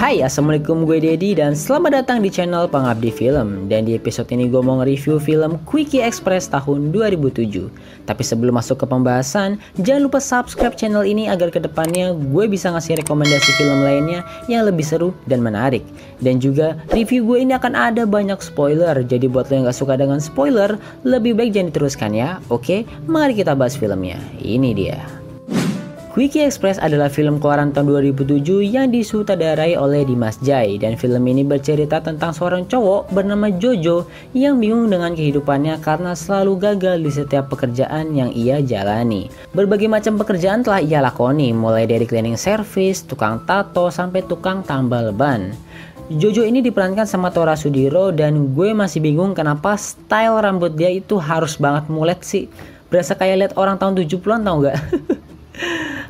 Hai, assalamualaikum, gue Dedi dan selamat datang di channel Pengabdi Film. Dan di episode ini gue mau nge-review film Quickie Express tahun 2007. Tapi sebelum masuk ke pembahasan, jangan lupa subscribe channel ini agar kedepannya gue bisa ngasih rekomendasi film lainnya yang lebih seru dan menarik. Dan juga review gue ini akan ada banyak spoiler, jadi buat lo yang gak suka dengan spoiler, lebih baik jangan diteruskan ya. Oke, mari kita bahas filmnya. Ini dia. Quickie Express adalah film keluaran tahun 2007 yang disutradarai oleh Dimas Jai, dan film ini bercerita tentang seorang cowok bernama Jojo yang bingung dengan kehidupannya karena selalu gagal di setiap pekerjaan yang ia jalani. Berbagai macam pekerjaan telah ia lakoni, mulai dari cleaning service, tukang tato, sampai tukang tambal ban. Jojo ini diperankan sama Tora Sudiro, dan gue masih bingung kenapa style rambut dia itu harus banget mulet sih. Berasa kayak lihat orang tahun 70-an, tau gak?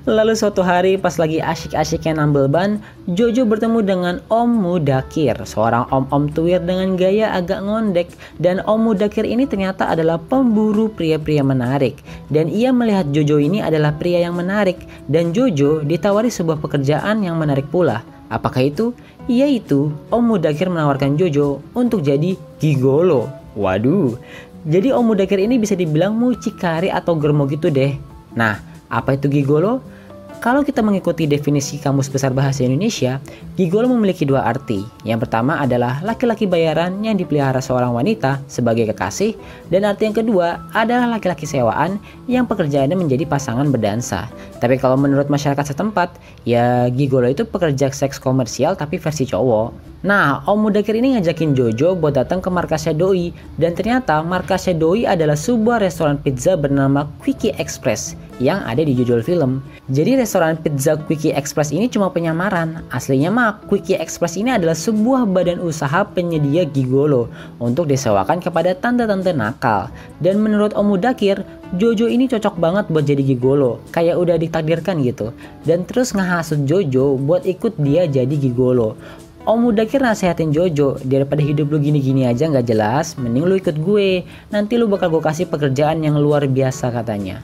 Lalu suatu hari pas lagi asyik-asyiknya nambel ban, Jojo bertemu dengan Om Mudakir, seorang om-om tuir dengan gaya agak ngondek. Dan Om Mudakir ini ternyata adalah pemburu pria-pria menarik. Dan ia melihat Jojo ini adalah pria yang menarik, dan Jojo ditawari sebuah pekerjaan yang menarik pula. Apakah itu? Yaitu Om Mudakir menawarkan Jojo untuk jadi gigolo. Waduh, jadi Om Mudakir ini bisa dibilang mucikari atau germo gitu deh. Nah, apa itu gigolo? Kalau kita mengikuti definisi Kamus Besar Bahasa Indonesia, gigolo memiliki dua arti. Yang pertama adalah laki-laki bayaran yang dipelihara seorang wanita sebagai kekasih, dan arti yang kedua adalah laki-laki sewaan yang pekerjaannya menjadi pasangan berdansa. Tapi kalau menurut masyarakat setempat, ya gigolo itu pekerja seks komersial tapi versi cowok. Nah, Om Mudakir ini ngajakin Jojo buat datang ke markasnya Doi, dan ternyata markasnya Doi adalah sebuah restoran pizza bernama Quickie Express yang ada di judul film. Jadi restoran pizza Quickie Express ini cuma penyamaran. Aslinya mah Quickie Express ini adalah sebuah badan usaha penyedia gigolo untuk disewakan kepada tante-tante nakal. Dan menurut Om Mudakir, Jojo ini cocok banget buat jadi gigolo, kayak udah ditakdirkan gitu. Dan terus ngehasut Jojo buat ikut dia jadi gigolo. Om Mudakir nasehatin Jojo, daripada hidup lu gini-gini aja gak jelas, mending lu ikut gue. Nanti lu bakal gue kasih pekerjaan yang luar biasa, katanya.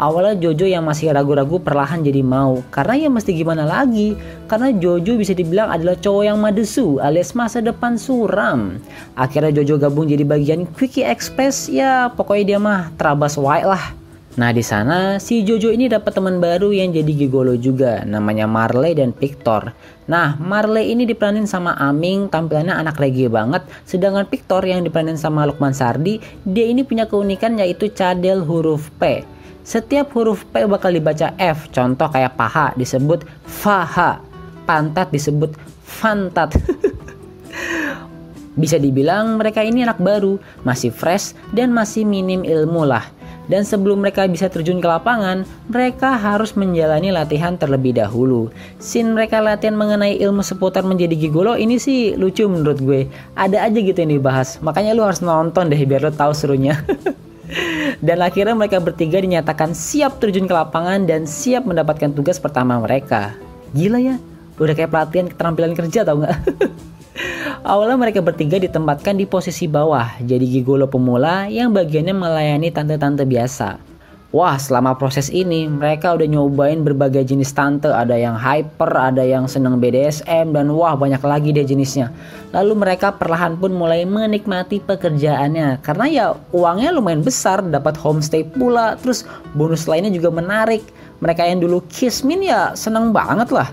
Awalnya Jojo yang masih ragu-ragu perlahan jadi mau, karena ya mesti gimana lagi, karena Jojo bisa dibilang adalah cowok yang madesu alias masa depan suram. Akhirnya Jojo gabung jadi bagian Quickie Express, ya pokoknya dia mah terabas wae lah. Nah, di sana si Jojo ini dapat teman baru yang jadi gigolo juga, namanya Marley dan Victor. Nah, Marley ini diperanin sama Aming, tampilannya anak reggae banget, sedangkan Victor yang diperanin sama Lukman Sardi, dia ini punya keunikan yaitu cadel huruf P. Setiap huruf P bakal dibaca F, contoh kayak paha disebut faha, pantat disebut fantat. Bisa dibilang mereka ini anak baru, masih fresh dan masih minim ilmu lah. Dan sebelum mereka bisa terjun ke lapangan, mereka harus menjalani latihan terlebih dahulu. Scene mereka latihan mengenai ilmu seputar menjadi gigolo ini sih lucu menurut gue. Ada aja gitu yang dibahas, makanya lu harus nonton deh biar lu tahu serunya. Dan akhirnya mereka bertiga dinyatakan siap terjun ke lapangan dan siap mendapatkan tugas pertama mereka. Gila ya, udah kayak pelatihan keterampilan kerja tau gak? Awalnya mereka bertiga ditempatkan di posisi bawah, jadi gigolo pemula yang bagiannya melayani tante-tante biasa. Wah, selama proses ini mereka udah nyobain berbagai jenis tante, ada yang hyper, ada yang seneng BDSM, dan wah banyak lagi deh jenisnya. Lalu mereka perlahan pun mulai menikmati pekerjaannya, karena ya uangnya lumayan besar, dapat homestay pula, terus bonus lainnya juga menarik. Mereka yang dulu kismin ya seneng banget lah.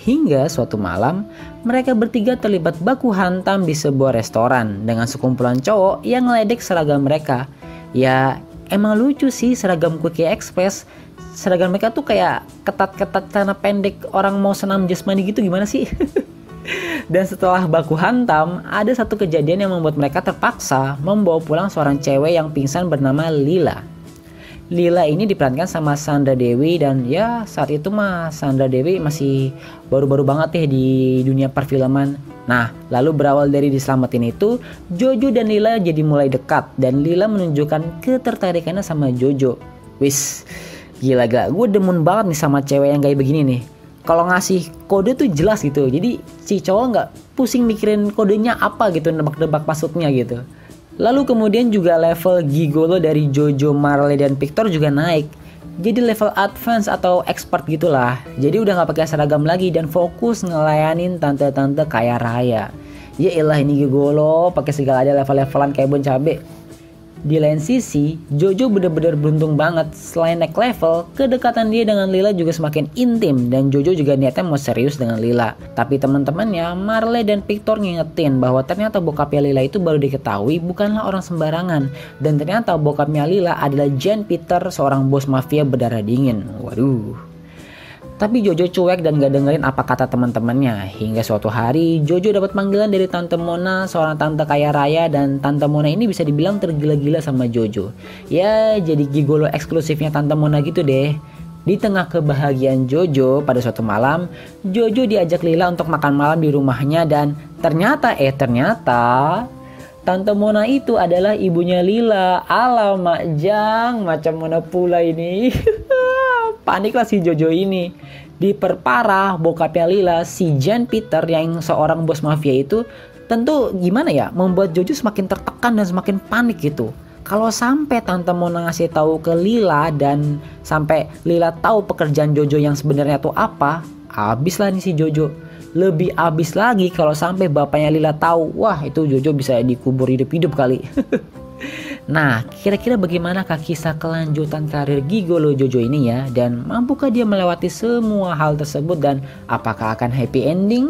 Hingga suatu malam, mereka bertiga terlibat baku hantam di sebuah restoran dengan sekumpulan cowok yang ngeledek seragam mereka. Ya, emang lucu sih seragam Quickie Express. Seragam mereka tuh kayak ketat-ketat celana pendek orang mau senam jasmani gitu, gimana sih? Dan setelah baku hantam, ada satu kejadian yang membuat mereka terpaksa membawa pulang seorang cewek yang pingsan bernama Lila. Lila ini diperankan sama Sandra Dewi, dan ya saat itu mah Sandra Dewi masih baru-baru banget ya di dunia perfilman. Nah, lalu berawal dari diselamatin itu, Jojo dan Lila jadi mulai dekat, dan Lila menunjukkan ketertarikannya sama Jojo. Wis, gila gak? Gue demen banget nih sama cewek yang kayak begini nih. Kalau ngasih kode tuh jelas gitu, jadi si cowok gak pusing mikirin kodenya apa gitu, nebak-nebak maksudnya gitu. Lalu kemudian juga level gigolo dari Jojo, Marley, dan Victor juga naik. jadi level advance atau expert gitulah. Jadi udah nggak pakai seragam lagi dan fokus ngelayanin tante-tante kaya raya. Ya elah, ini gigolo pakai segala ada level-levelan kayak bon cabe. Di lain sisi, Jojo bener-bener beruntung banget. Selain naik level, kedekatan dia dengan Lila juga semakin intim dan Jojo juga niatnya mau serius dengan Lila. Tapi teman-temannya, Marley dan Victor ngingetin bahwa ternyata bokapnya Lila itu baru diketahui bukanlah orang sembarangan. Dan ternyata bokapnya Lila adalah Jan Peter, seorang bos mafia berdarah dingin. Waduh. Tapi Jojo cuek dan gak dengerin apa kata teman-temannya. Hingga suatu hari Jojo dapat panggilan dari Tante Mona, seorang tante kaya raya, dan Tante Mona ini bisa dibilang tergila-gila sama Jojo. Ya jadi gigolo eksklusifnya Tante Mona gitu deh. Di tengah kebahagiaan Jojo pada suatu malam, Jojo diajak Lila untuk makan malam di rumahnya dan ternyata Tante Mona itu adalah ibunya Lila. Alamak jang, macam mana pula ini. Paniklah si Jojo ini. Diperparah bokapnya Lila, si Jan Peter yang seorang bos mafia itu tentu gimana ya, membuat Jojo semakin tertekan dan semakin panik gitu. Kalau sampai Tante Mona ngasih tahu ke Lila dan sampai Lila tahu pekerjaan Jojo yang sebenarnya tuh apa, habislah nih si Jojo. Lebih habis lagi kalau sampai bapaknya Lila tahu. Wah, itu Jojo bisa dikubur hidup-hidup kali. Nah, kira-kira bagaimanakah kisah kelanjutan karir gigolo Jojo ini ya? Dan mampukah dia melewati semua hal tersebut dan apakah akan happy ending?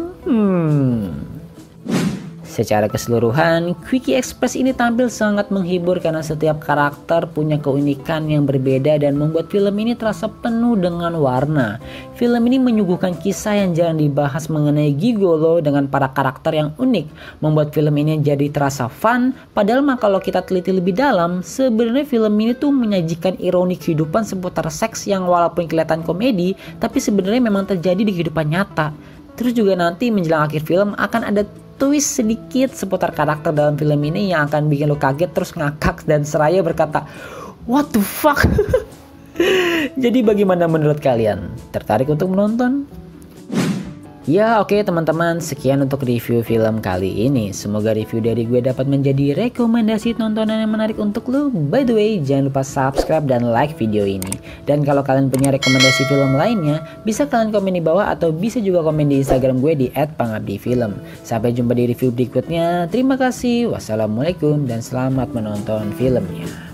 Secara keseluruhan, Quickie Express ini tampil sangat menghibur karena setiap karakter punya keunikan yang berbeda dan membuat film ini terasa penuh dengan warna. Film ini menyuguhkan kisah yang jarang dibahas mengenai gigolo dengan para karakter yang unik, membuat film ini jadi terasa fun. Padahal mah kalau kita teliti lebih dalam, sebenarnya film ini tuh menyajikan ironi kehidupan seputar seks yang walaupun kelihatan komedi, tapi sebenarnya memang terjadi di kehidupan nyata. Terus juga nanti menjelang akhir film akan ada twist sedikit seputar karakter dalam film ini yang akan bikin lo kaget terus ngakak dan seraya berkata, what the fuck? Jadi bagaimana menurut kalian? Tertarik untuk menonton? Ya oke teman-teman, sekian untuk review film kali ini. Semoga review dari gue dapat menjadi rekomendasi tontonan yang menarik untuk lo. By the way, jangan lupa subscribe dan like video ini. Dan kalau kalian punya rekomendasi film lainnya, bisa kalian komen di bawah atau bisa juga komen di Instagram gue di @pangabdifilm. Sampai jumpa di review berikutnya. Terima kasih. Wassalamualaikum dan selamat menonton filmnya.